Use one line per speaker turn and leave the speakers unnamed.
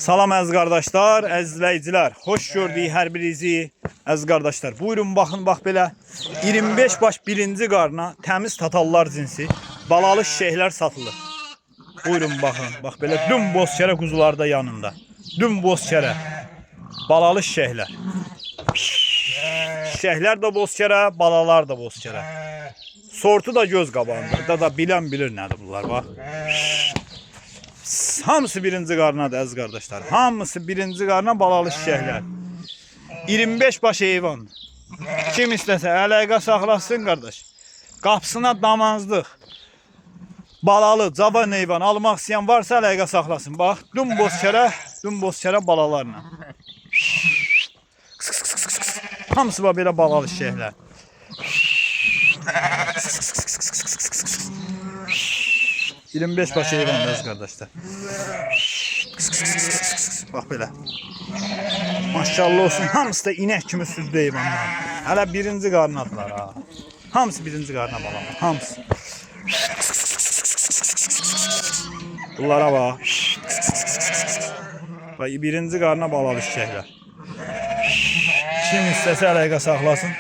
Salam əziz qardaşlar, əziz izləyicilər. Xoş gördük hər birinizi, əziz qardaşlar. Buyurun baxın, bax belə 25 baş birinci qarna təmiz tatallar cinsi balalı şişəklər satılır. Buyurun baxın, bax belə düm bozkərə quzular da yanında. Düm bozkərə balalı şişəklər. Şişəklər də bozkərə, balalar da bozkərə. Sortu da göz qabağında. Da bilən bilir nədir bunlar, bax. Hamısı birinci qarnadır əziz qardaşlar. Hamısı birinci qarna balalı şişəklər. 25 baş heyvan. Kim istəsə əlaqə saxlasın qardaş. Qapısına damazlıq. Balalı, cavan heyvan almaq istəyən varsa əlaqə saxlasın. Bax, düm bozkərə balalarla. Hamısı belə balalı şişəklər. ...25 baş heyvanlarız kardeşler. Bak böyle. Maşallah olsun. Hamısı da inek kimi süzdü heyvanlar. Hala birinci qarnadılar ha. Hamısı birinci qarna balalar. Hamısı. Bunlara bak. Birinci qarna balalı şişəklər. Kim istəsə əlaqə saxlasın.